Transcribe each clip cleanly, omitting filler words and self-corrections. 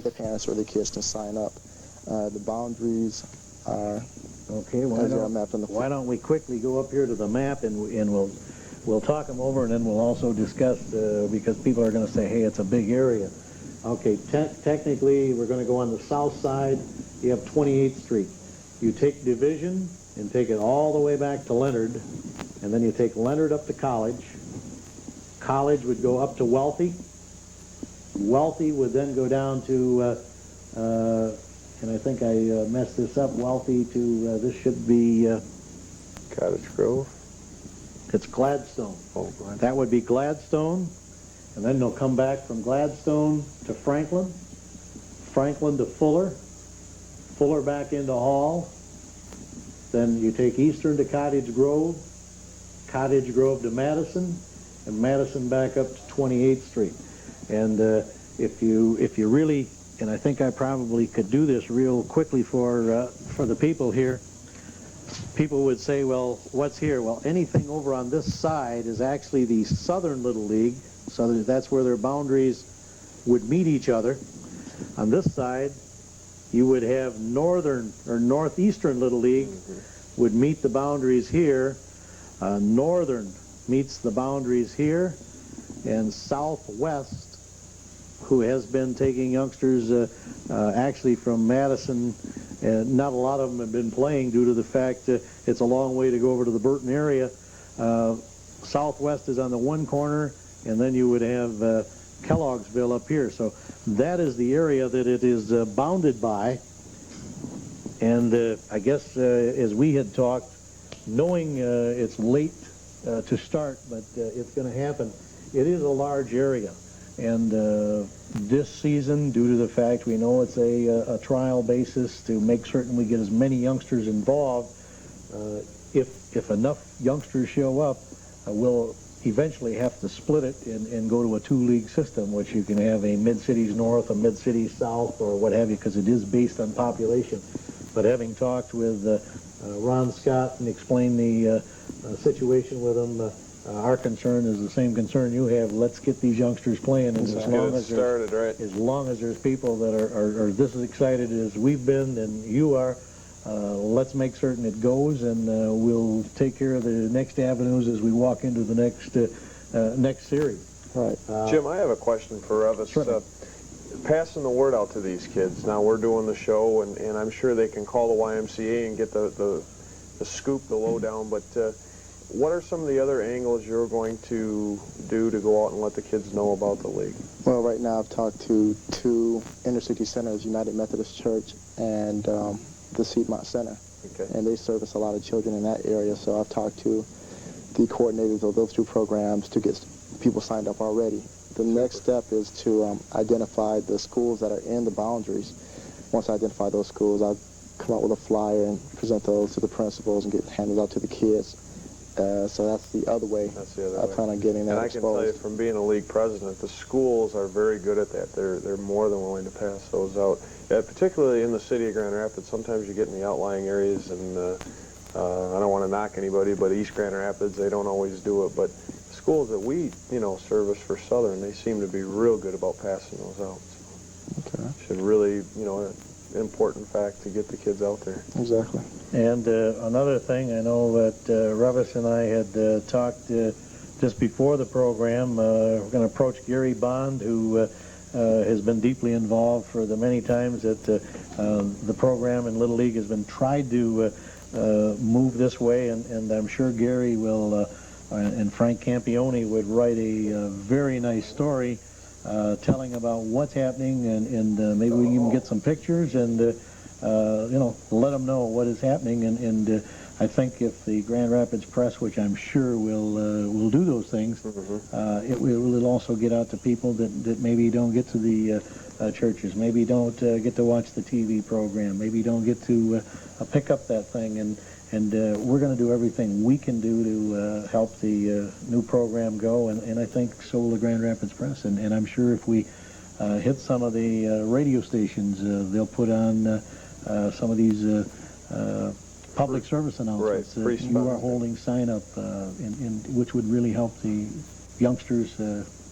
the parents or the kids can sign up. The boundaries are Okay, mapped on the why don't we quickly go up here to the map and we'll talk them over, and then we'll also discuss, because people are going to say, hey, it's a big area. Okay, technically we're going to go on the south side. You have 28th Street. You take Division and take it all the way back to Leonard, and then you take Leonard up to College. College would go up to Wealthy. Wealthy would then go down to, and I think I messed this up, Wealthy to, this should be... Cottage Grove? It's Gladstone. Oh, Gladstone. That would be Gladstone, and then they'll come back from Gladstone to Franklin, Franklin to Fuller, Fuller back into Hall. Then you take Eastern to Cottage Grove to Madison, and Madison back up to 28th Street. And if you really, and I think I probably could do this real quickly for the people here, people would say, well, what's here? Well, anything over on this side is actually the Southern Little League. So that's where their boundaries would meet each other. On this side, you would have Northern or Northeastern Little League would meet the boundaries here. Northern meets the boundaries here. And Southwest, who has been taking youngsters actually from Madison, and not a lot of them have been playing due to the fact it's a long way to go over to the Burton area. Southwest is on the one corner, and then you would have Kelloggsville up here. So that is the area that it is bounded by. And I guess as we had talked, knowing it's late to start, but it's going to happen, it is a large area. And this season, due to the fact we know it's a trial basis to make certain we get as many youngsters involved, if enough youngsters show up, we'll eventually have to split it and go to a two-league system, which you can have a Mid-Cities North, a Mid-Cities South, or what have you, because it is based on population. But having talked with Ron Scott and explained the situation with him, our concern is the same concern you have. Let's get these youngsters playing, and as long as there's people that are this as excited as we've been and you are, let's make certain it goes, and we'll take care of the next avenues as we walk into the next series. Right. Jim, I have a question for Revis. Sure. Passing the word out to these kids. Now we're doing the show, and I'm sure they can call the YMCA and get the scoop, the lowdown, but what are some of the other angles you're going to do to go out and let the kids know about the league? Well, right now I've talked to two inner-city centers, United Methodist Church and the Seedmont Center. Okay. And they service a lot of children in that area, so I've talked to the coordinators of those two programs to get people signed up already. The next step is to identify the schools that are in the boundaries. Once I identify those schools, I'll come out with a flyer and present those to the principals and get handed out to the kids. So that's the other way. That's the other way. I plan on getting that And I can tell you from being a league president, the schools are very good at that. They're more than willing to pass those out. Particularly in the city of Grand Rapids, sometimes you get in the outlying areas, and I don't want to knock anybody, but East Grand Rapids, they don't always do it. But schools that we, service for Southern, they seem to be real good about passing those out. So Okay. should really, an important fact to get the kids out there. Exactly. And another thing, I know that Revis and I had talked just before the program. We're going to approach Gary Bond, who has been deeply involved for the many times that the program in Little League has been tried to move this way, and I'm sure Gary will, and Frank Campione would write a very nice story telling about what's happening, and maybe we can even get some pictures and let them know what is happening. And I think if the Grand Rapids Press, which I'm sure will do those things, it will also get out to people that maybe don't get to the churches, maybe don't get to watch the TV program, maybe don't get to pick up that thing. And we're going to do everything we can do to help the new program go, and I think so will the Grand Rapids Press. And I'm sure if we hit some of the radio stations, they'll put on some of these public service announcements. Right, you are holding sign up, which would really help the youngsters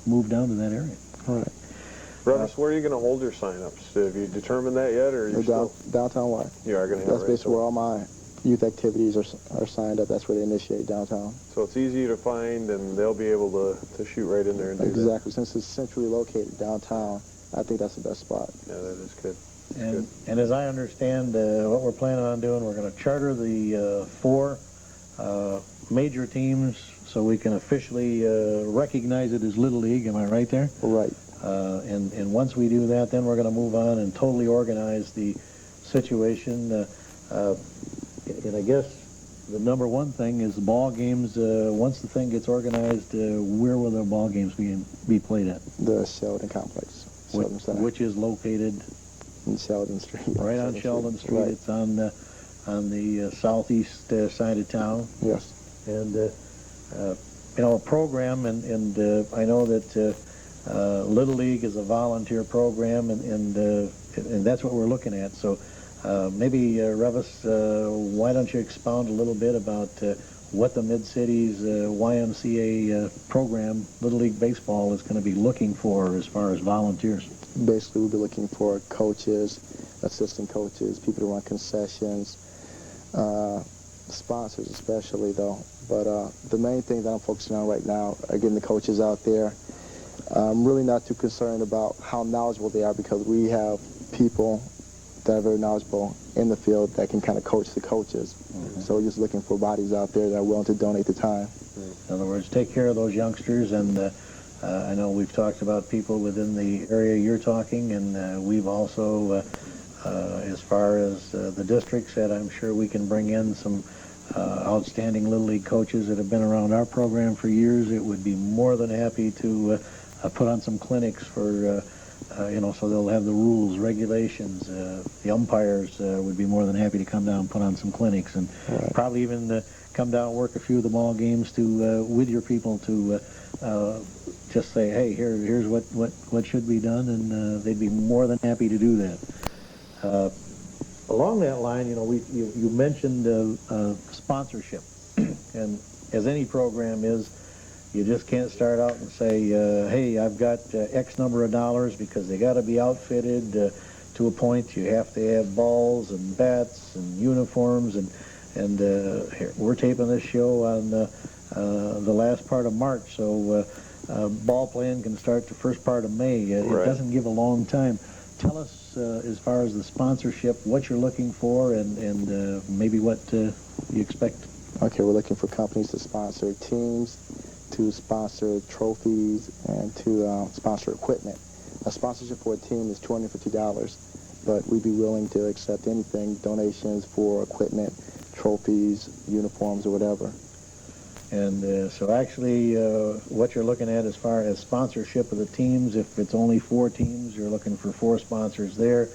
move down to that area. All right. Revis, where are you going to hold your sign-ups? Have you determined that yet, or are you still? Downtown Y. You are going to have. That's right, basically so, where all my youth activities are signed up. That's where they initiate downtown. so it's easy to find, and they'll be able to shoot right in there and do that. Exactly. Since it's centrally located downtown, I think that's the best spot. Yeah, that is good. And as I understand, what we're planning on doing, we're going to charter the 4 major teams so we can officially recognize it as Little League. Am I right there? Right. And once we do that, then we're going to move on and totally organize the situation. And I guess the number one thing is the ball games. Once the thing gets organized, where will the ball games be played at? The Sheldon Complex. Sheldon Center. Which is located in Sheldon Street. Right on Sheldon Street. Right. It's on the southeast side of town. Yes. And a program, and I know that Little League is a volunteer program, and that's what we're looking at. So maybe Revis, why don't you expound a little bit about what the Mid-Cities YMCA program, Little League Baseball, is going to be looking for as far as volunteers? Basically, we'll be looking for coaches, assistant coaches, people to run concessions, sponsors especially, though. But the main thing that I'm focusing on right now are getting the coaches out there. I'm really not too concerned about how knowledgeable they are, because we have people that are very knowledgeable in the field that can kind of coach the coaches. Mm-hmm. So we're just looking for bodies out there that are willing to donate the time. In other words, take care of those youngsters, and I know we've talked about people within the area you're talking, and we've also, as far as the district said, I'm sure we can bring in some outstanding Little League coaches that have been around our program for years. It would be more than happy to put on some clinics for, so they'll have the rules, regulations. The umpires would be more than happy to come down and put on some clinics, and probably even come down and work a few of the ball games to with your people to just say, hey, here's what should be done, and they'd be more than happy to do that. Along that line, you mentioned sponsorship, and as any program is, you just can't start out and say, hey, I've got X number of dollars, because they got to be outfitted to a point. You have to have balls and bats and uniforms, and here, we're taping this show on the last part of March, so ball playing can start the first part of May. It doesn't give a long time. Tell us, as far as the sponsorship, what you're looking for, and maybe what you expect. Okay, we're looking for companies to sponsor teams, to sponsor trophies, and to sponsor equipment. A sponsorship for a team is $250, but we'd be willing to accept anything, donations for equipment, trophies, uniforms, or whatever. And so actually what you're looking at as far as sponsorship of the teams, if it's only 4 teams, you're looking for 4 sponsors there.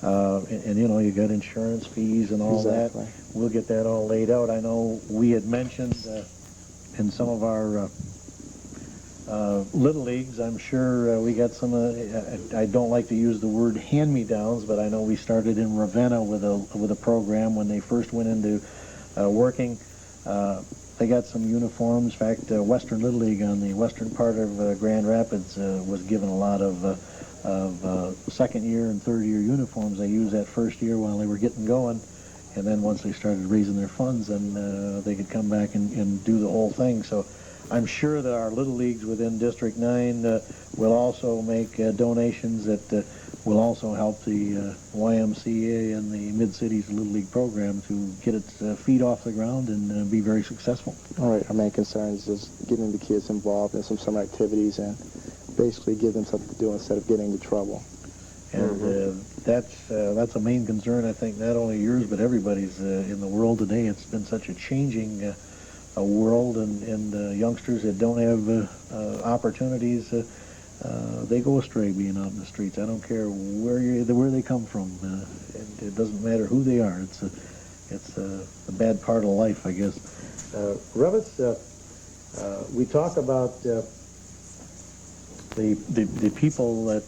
And you got insurance fees and all that. We'll get that all laid out. I know we had mentioned in some of our Little Leagues, I'm sure we got some, I don't like to use the word hand-me-downs, but I know we started in Ravenna with a program when they first went into working. They got some uniforms. In fact, Western Little League on the western part of Grand Rapids was given a lot of second-year and third-year uniforms. They used that first year while they were getting going, and then once they started raising their funds, then they could come back and do the whole thing. So I'm sure that our Little Leagues within District 9 will also make donations that will also help the YMCA and the Mid-Cities Little League program to get its feet off the ground and be very successful. All right, our main concern is just getting the kids involved in some summer activities and basically give them something to do instead of getting into trouble. And that's a main concern, I think, not only yours but everybody's in the world today. It's been such a changing world, and youngsters that don't have opportunities, they go astray being out in the streets. I don't care where they come from. It doesn't matter who they are. It's a bad part of life, I guess. Revis, we talk about the people that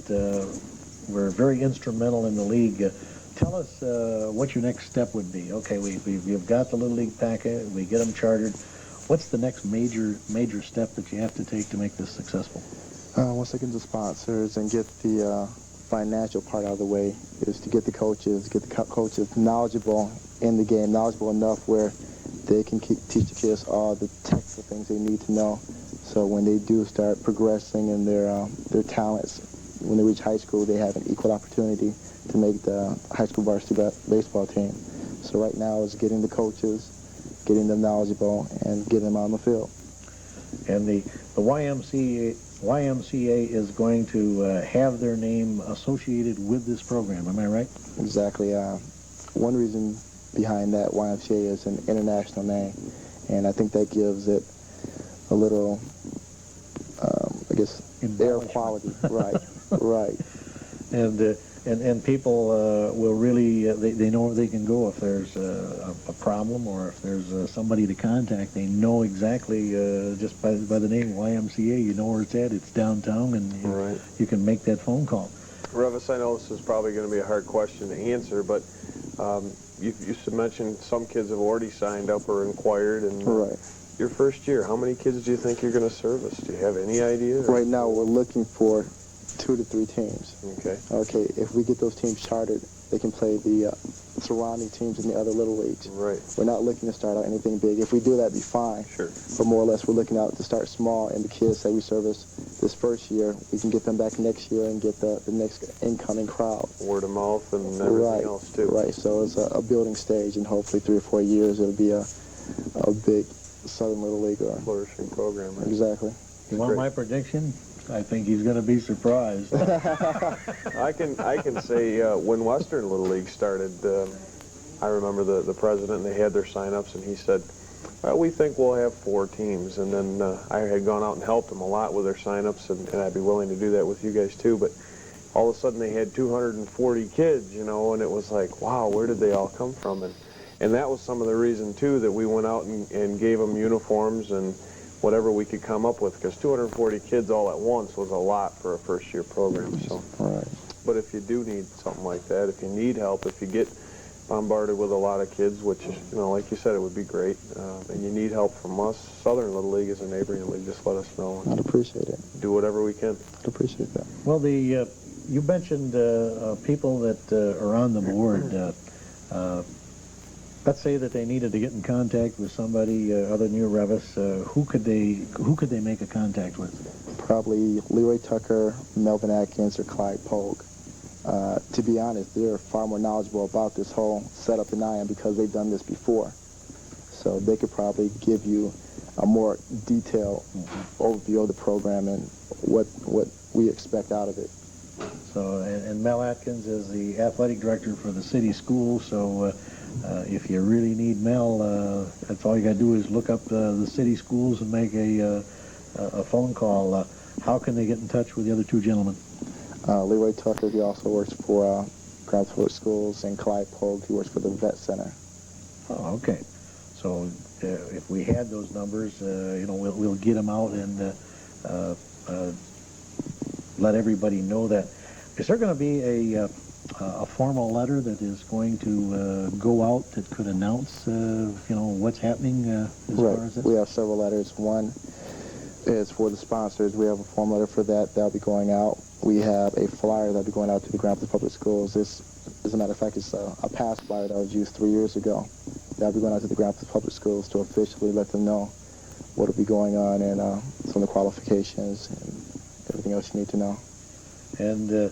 were very instrumental in the league. Tell us what your next step would be. Okay, we've got the Little League packet. We get them chartered. What's the next major step that you have to take to make this successful? Once I get the sponsors and get the financial part out of the way, is to get the coaches, coaches knowledgeable in the game, knowledgeable enough where they can teach the kids all the technical things they need to know. So when they do start progressing in their talents, when they reach high school, they have an equal opportunity to make the high school varsity baseball team. So right now is getting the coaches, getting them knowledgeable, and getting them on the field. And the YMCA is going to have their name associated with this program, am I right? Exactly. One reason behind that YMCA is an international name, and I think that gives it a little, I guess, air quality. Right, right. And people will really, they know where they can go if there's a problem or if there's somebody to contact. They know exactly, just by the name YMCA, you know where it's at. It's downtown, and you can make that phone call. Revis, I know this is probably going to be a hard question to answer, but you mentioned some kids have already signed up or inquired. And your first year, how many kids do you think you're going to service? Do you have any idea? Right now, we're looking for 2 to 3 teams. Okay. Okay, if we get those teams chartered, they can play the surrounding teams in the other little leagues. Right. We're not looking to start out anything big. If we do that, it'd be fine. Sure. But more or less, we're looking out to start small, and the kids that we service this first year, we can get them back next year and get the next incoming crowd. Word of mouth and everything else, too. Right, so it's a building stage, and hopefully 3 or 4 years, it'll be a big Southern Little League. Flourishing program. Right? Exactly. You want my prediction? I think he's going to be surprised. I can say when Western Little League started, I remember the president, and they had their sign-ups, and he said, we think we'll have 4 teams. And then I had gone out and helped them a lot with their sign-ups, and I'd be willing to do that with you guys too. But all of a sudden they had 240 kids, you know, and it was like, wow, where did they all come from? And that was some of the reason too that we went out and gave them uniforms and whatever we could come up with, because 240 kids all at once was a lot for a first-year program. So, but if you do need something like that, if you need help, if you get bombarded with a lot of kids, which, you know, like you said, it would be great, and you need help from us, Southern Little League is a neighboring league, just let us know. I'd appreciate it. Do whatever we can. I'd appreciate that. Well, you mentioned people that are on the board. Let's say that they needed to get in contact with somebody other than you, Revis. Who could they make a contact with? Probably Leroy Tucker, Melvin Atkins, or Clyde Pogue. To be honest, they're far more knowledgeable about this whole setup than I am because they've done this before. So they could probably give you a more detailed overview of the program and what we expect out of it. So, and Mel Atkins is the athletic director for the city school. So, if you really need Mel, that's all you got to do is look up the city schools and make a phone call. How can they get in touch with the other 2 gentlemen? Leroy Tucker, he also works for Grand Public Schools, and Clyde Pogue, he works for the Vet Center. Oh, okay. So if we had those numbers, you know, we'll get them out and let everybody know that. Is there going to be a formal letter that is going to go out that could announce, you know, what's happening as far as this? We have several letters. One is for the sponsors. We have a form letter for that. That'll be going out. We have a flyer that'll be going out to the Grand Public Schools. This, as a matter of fact, it's a past flyer that was used 3 years ago. That'll be going out to the Grand Public Schools to officially let them know what will be going on and some of the qualifications and everything else you need to know. And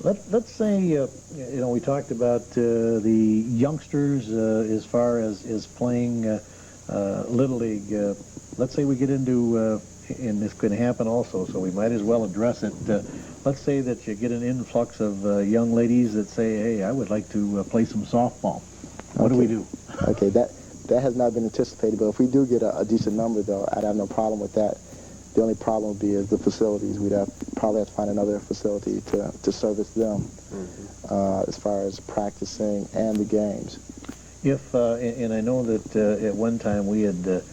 let's say, you know, we talked about the youngsters as far as playing Little League. Let's say we get into, and this could happen also, so we might as well address it. Let's say that you get an influx of young ladies that say, hey, I would like to play some softball. What do we do? Okay, that has not been anticipated, but if we do get a decent number, though, I'd have no problem with that. The only problem would be is the facilities. We'd probably have to find another facility to service them as far as practicing and the games. If, and I know that at one time we had,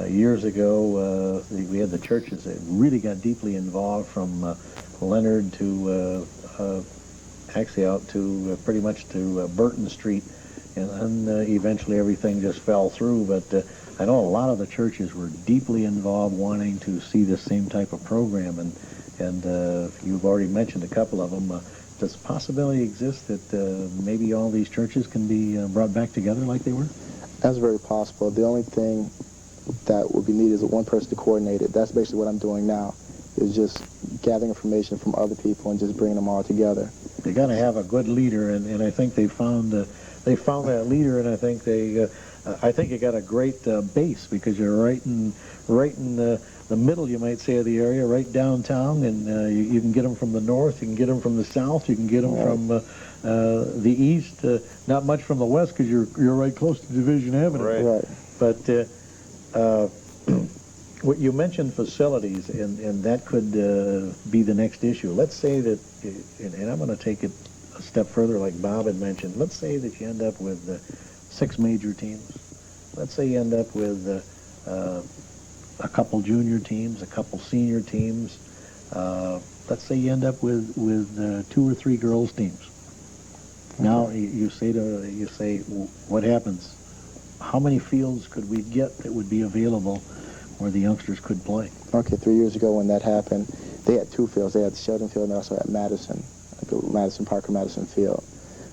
years ago, we had the churches that really got deeply involved from Leonard to, actually out to pretty much to Burton Street, and then eventually everything just fell through, but I know a lot of the churches were deeply involved wanting to see the same type of program, and and you've already mentioned a couple of them. Does the possibility exist that maybe all these churches can be brought back together like they were? That's very possible. The only thing that would be needed is one person to coordinate it. That's basically what I'm doing now, is just gathering information from other people and just bringing them all together. They got to have a good leader, and I think they found that leader, and I think you got a great base, because you're right in the middle, you might say, of the area, right downtown, and you can get them from the north, you can get them from the south, you can get them from the east, not much from the west, because you're right close to Division Avenue. Right. But what you mentioned facilities, and that could be the next issue. Let's say that, and I'm going to take it a step further, like Bob had mentioned. Let's say that you end up with 6 major teams. Let's say you end up with a couple junior teams, a couple senior teams. Let's say you end up with 2 or 3 girls teams. Now you say, what happens? How many fields could we get that would be available where the youngsters could play? Okay, 3 years ago when that happened, they had 2 fields. They had Sheldon Field and they also had Madison, Madison Park or Madison Field.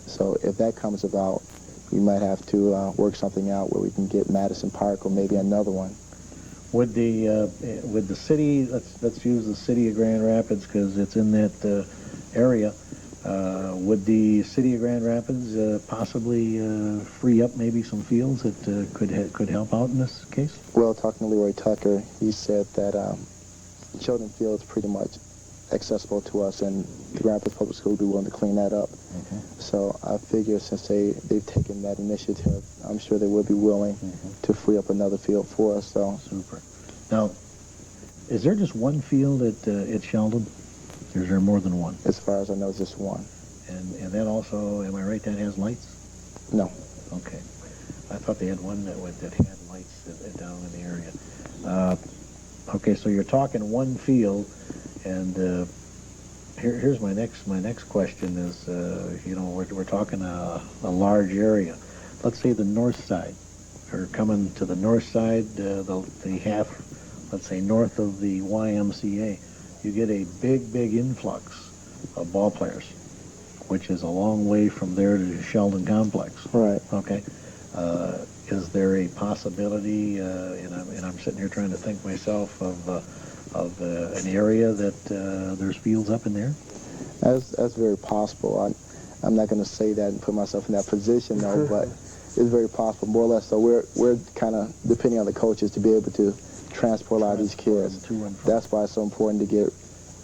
So if that comes about, we might have to work something out where we can get Madison Park or maybe another one. Would the city, let's use the city of Grand Rapids because it's in that area. Would the city of Grand Rapids possibly free up maybe some fields that could help out in this case? Well, talking to Leroy Tucker, he said that Sheldon Field is pretty much accessible to us, and the Grand Rapids Public School would be willing to clean that up. Okay. So I figure since they've taken that initiative, I'm sure they would be willing to free up another field for us. So Super. Now, is there just one field at Sheldon? Or is there more than one? as far as I know, it's just one. And that also, am I right, that has lights? No. Okay. I thought they had one that had lights down in the area. Okay, so you're talking one field, and here's my next question is, we're talking a large area. Let's say the north side, or coming to the north side, the half, let's say north of the YMCA, you get a big influx of ball players, which is a long way from there to Sheldon Complex. Right. Okay. Is there a possibility, and I'm sitting here trying to think myself of an area that there's fields up in there? That's very possible. I'm not going to say that and put myself in that position, though, but it's very possible, more or less. So we're kind of depending on the coaches to be able to transport a lot of these kids. That's why it's so important to get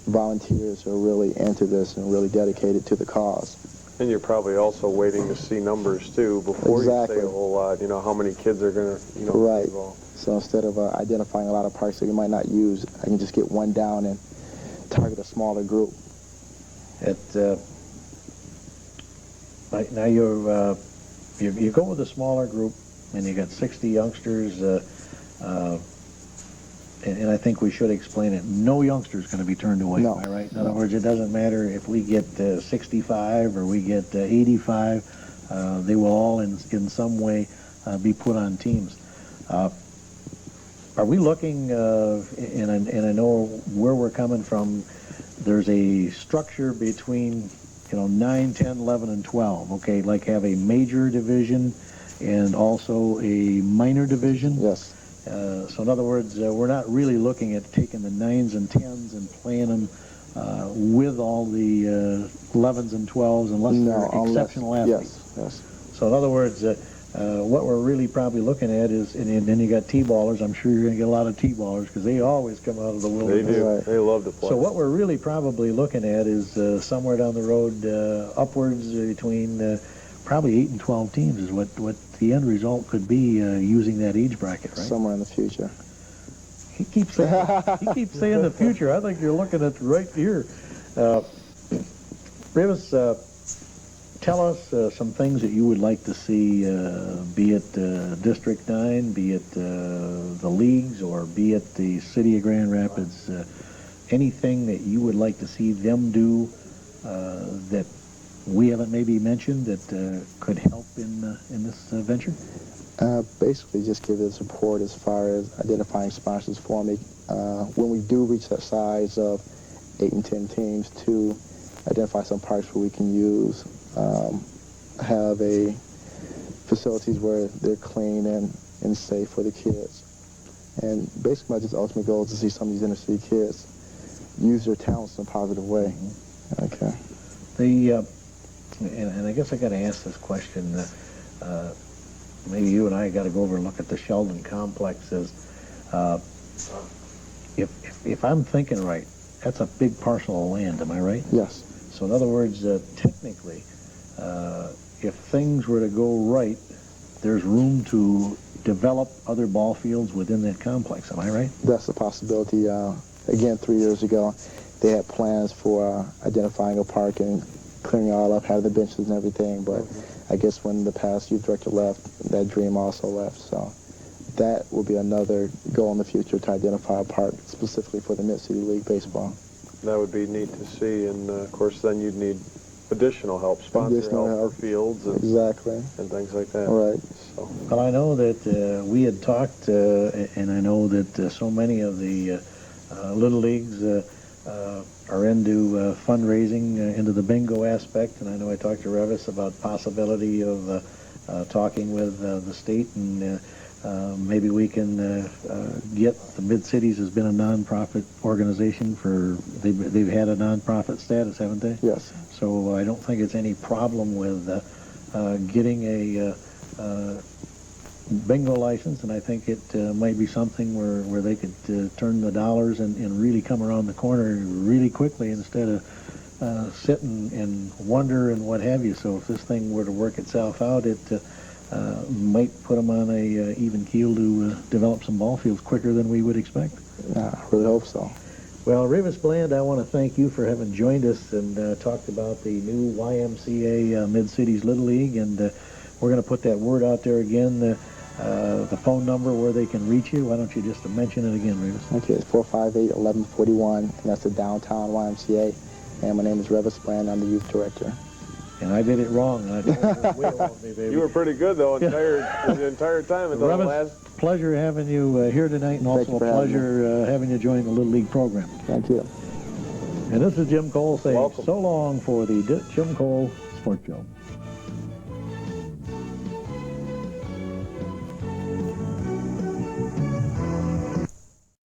volunteers who are really into this and really dedicated to the cause. And you're probably also waiting to see numbers too before you say a whole lot. You know, how many kids are going to, be involved. So instead of identifying a lot of parks that you might not use, I can just get one down and target a smaller group. Now you go with a smaller group, and you got 60 youngsters. And I think we should explain it. No youngster is going to be turned away. No. Am I right? In other words, it doesn't matter if we get 65 or we get 85. They will all, in some way, be put on teams. Are we looking? And I know where we're coming from. There's a structure between 9, 10, 11, and 12. Okay, like have a major division and also a minor division. Yes. So in other words, we're not really looking at taking the 9s and 10s and playing them with all the 11s and 12s unless they're exceptional athletes. Yes. So in other words, what we're really probably looking at is, and then you got T-ballers. I'm sure you're going to get a lot of T-ballers because they always come out of the wilderness. They do. Right. They love to play. So what we're really probably looking at is somewhere down the road, upwards between probably 8 and 12 teams is what the end result could be using that age bracket, right? Somewhere in the future. He keeps saying the future. I think you're looking at right here. Rivas, tell us some things that you would like to see, be it District 9, be it the leagues, or be it the City of Grand Rapids. Anything that you would like to see them do that we haven't maybe mentioned that could help in this venture? Basically, just give it support as far as identifying sponsors for me. When we do reach that size of 8 and 10 teams to identify some parks where we can use, have a facilities where they're clean and safe for the kids. And basically my just ultimate goal is to see some of these inner city kids use their talents in a positive way. Okay. And I guess I got to ask this question. Maybe you and I got to go over and look at the Sheldon complexes. If I'm thinking right, that's a big parcel of land. Am I right? Yes. So in other words, technically, if things were to go right, there's room to develop other ball fields within that complex. Am I right? That's a possibility. Again, 3 years ago, they had plans for identifying a park and clearing it all up, having the benches and everything, but I guess when the past youth director left, that dream also left. So that will be another goal in the future, to identify a park specifically for the Mid-City League Baseball. That would be neat to see, and of course then you'd need additional help, sponsor help for fields and, exactly. and things like that. Right. So. Well, I know that we had talked, and I know that so many of the Little Leagues are into fundraising, into the bingo aspect, and I know I talked to Revis about possibility of talking with the state, and maybe we can get the Mid-Cities has been a non-profit organization for, they've had a non-profit status, haven't they? Yes. So I don't think it's any problem with getting a bingo license, and I think it might be something where they could turn the dollars and really come around the corner really quickly instead of sit and wonder and what have you. So if this thing were to work itself out, it might put them on a even keel to develop some ball fields quicker than we would expect. I really hope so. Well, Revis Bland, I want to thank you for having joined us and talked about the new YMCA Mid-Cities Little League, and we're going to put that word out there again, the phone number where they can reach you. Why don't you just mention it again, Revis? Okay, it's 458-1141, and that's the downtown YMCA. And my name is Revis Bland. I'm the youth director. And I did it wrong, and I told you it was way off me, baby. You were pretty good, though, the entire time until the last... Pleasure having you here tonight, and also a pleasure having you join the Little League program. Thank you. And this is Jim Cole saying Welcome. so long for the Jim Cole Sports Show.